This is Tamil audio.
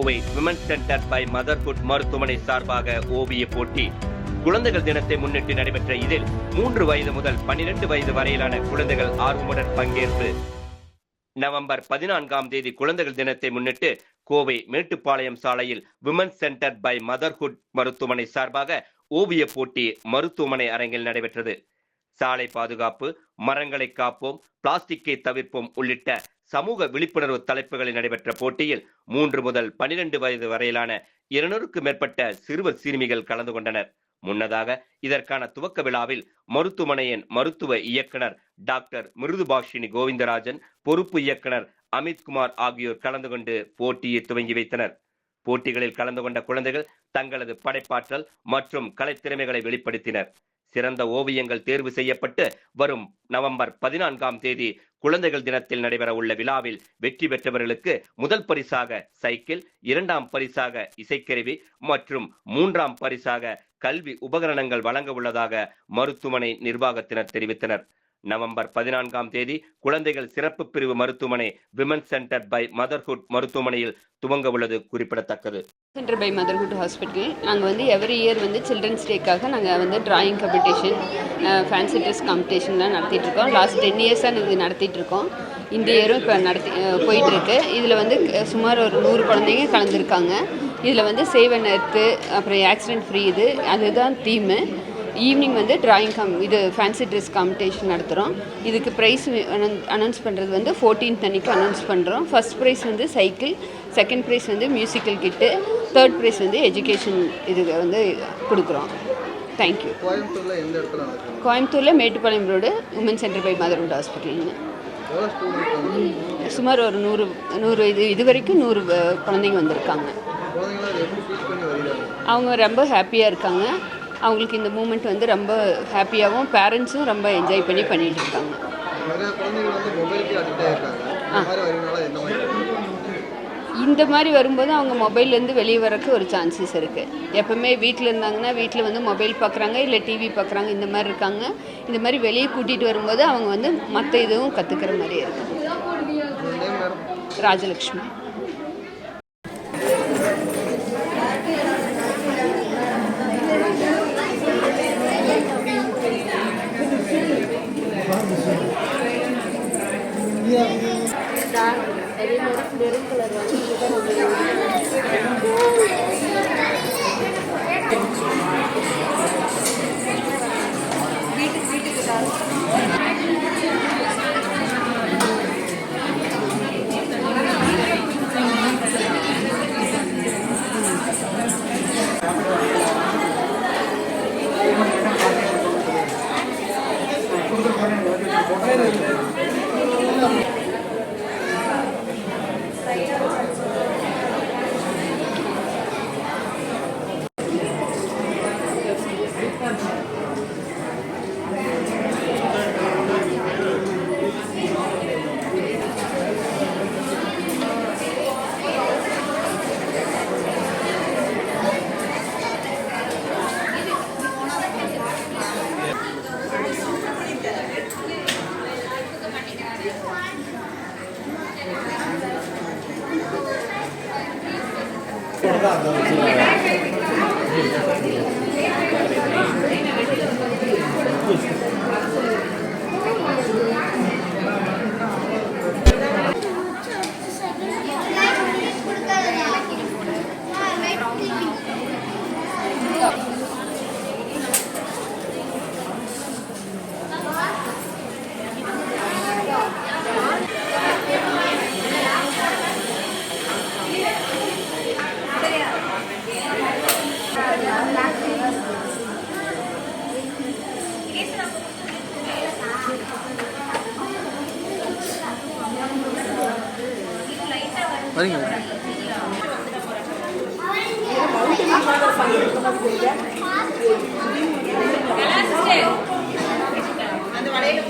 Kovai women's centre by motherhood மருத்துவமனை சார்பாக ஓவிய போட்டி. குழந்தைகள் தினத்தை முன்னிட்டு நடைபெற்ற இதில் 3 வயது முதல் 12 வயது வரையிலான குழந்தைகள் ஆர்வமுடன் பங்கேற்பு. நவம்பர் 14ஆம் தேதி குழந்தைகள் தினத்தை முன்னிட்டு கோவை மேட்டுப்பாளையம் சாலையில் விமன்ஸ் சென்டர் பை மதர்ஹுட் மருத்துவமனை சார்பாக ஓவிய போட்டி மருத்துவமனை அரங்கில் நடைபெற்றது. சாலை பாதுகாப்பு, மரங்களை காப்போம், பிளாஸ்டிக்கை தவிர்ப்போம் உள்ளிட்ட சமூக விழிப்புணர்வு தலைப்புகளில் நடைபெற்ற போட்டியில் 3 முதல் 12 வயது வரையிலான 200க்கும் மேற்பட்ட சிறுவர் சிறுமிகள் கலந்து கொண்டனர். முன்னதாக இதற்கான துவக்க விழாவில் மருத்துவமனையின் மருத்துவ இயக்குனர் டாக்டர் மிருதுபாஷினி கோவிந்தராஜன், பொறுப்பு இயக்குனர் அமித்குமார் ஆகியோர் கலந்து கொண்டு போட்டியை துவங்கி வைத்தனர். போட்டிகளில் கலந்து கொண்ட குழந்தைகள் தங்களது படைப்பாற்றல் மற்றும் கலைத்திறமைகளை வெளிப்படுத்தினர். சிறந்த ஓவியங்கள் தேர்வு செய்யப்பட்டு வரும் நவம்பர் 14ஆம் தேதி குழந்தைகள் தினத்தில் நடைபெற உள்ள விழாவில் வெற்றி பெற்றவர்களுக்கு முதல் பரிசாக சைக்கிள், 2ஆம் பரிசாக இசைக்கருவி மற்றும் 3ஆம் பரிசாக கல்வி உபகரணங்கள் வழங்க உள்ளதாக மருத்துவமனை நிர்வாகத்தினர் தெரிவித்தனர். நவம்பர் 14ஆம் தேதி குழந்தைகள் சிறப்பு பிரிவு மருத்துவமனை விமன்ஸ் சென்டர் பை மதர்ஹுட் மருத்துவமனையில் துவங்க உள்ளது குறிப்பிடத்தக்கது. சென்டர் பை மதர்ஹுட் ஹாஸ்பிட்டல் நாங்கள் எவ்ரி இயர் சில்ட்ரன்ஸ் டேக்காக நாங்கள் டிராயிங் காம்படிஷன், ஃபேன்சி ட்ரெஸ் காம்படிஷன்லாம் நடத்திட்டு இருக்கோம். லாஸ்ட் 10 இயர்ஸாக இது நடத்திட்டு இருக்கோம். இந்த இயரும் இப்போ போயிட்டுருக்கு. இதில் சுமார் ஒரு 100 குழந்தைங்க கலந்துருக்காங்க. இதில் சேவ் அண்ட் எர்த்து, அப்புறம் ஆக்சிடென்ட் ஃப்ரீ, அதுதான் தீமு. ஈவினிங் டிராயிங் இது ஃபேன்சி ட்ரெஸ் காம்படிஷன் நடத்துகிறோம். இதுக்கு ப்ரைஸ் அனௌன்ஸ் பண்ணுறது 14th அன்றைக்கி அனௌன்ஸ் பண்ணுறோம். First prize cycle, second prize musical kit, third prize education இது கொடுக்குறோம். தேங்க்யூ. கோயம்புத்தூரில் Mettupalayam road woman centre by motherhood ஹாஸ்பிட்டல்னு. சுமார் ஒரு 100 இது வரைக்கும் 100 குழந்தைங்க வந்திருக்காங்க. அவங்க ரொம்ப ஹாப்பியாக இருக்காங்க. அவங்களுக்கு இந்த மூமெண்ட் ரொம்ப ஹாப்பியாகவும், பேரண்ட்ஸும் ரொம்ப என்ஜாய் பண்ணிட்டு இருக்காங்க. இந்த மாதிரி வரும்போது அவங்க மொபைல்லேருந்து வெளியே வரக்கு ஒரு சான்சஸ் இருக்குது. எப்போவுமே வீட்டில் இருந்தாங்கன்னா வீட்டில் மொபைல் பார்க்குறாங்க, இல்லை டிவி பார்க்குறாங்க, இந்த மாதிரி இருக்காங்க. இந்த மாதிரி வெளியே கூட்டிகிட்டு வரும்போது அவங்க மற்ற இதுவும் கற்றுக்கிற மாதிரி இருக்குது. ராஜலக்ஷ்மி. அந்த வளையல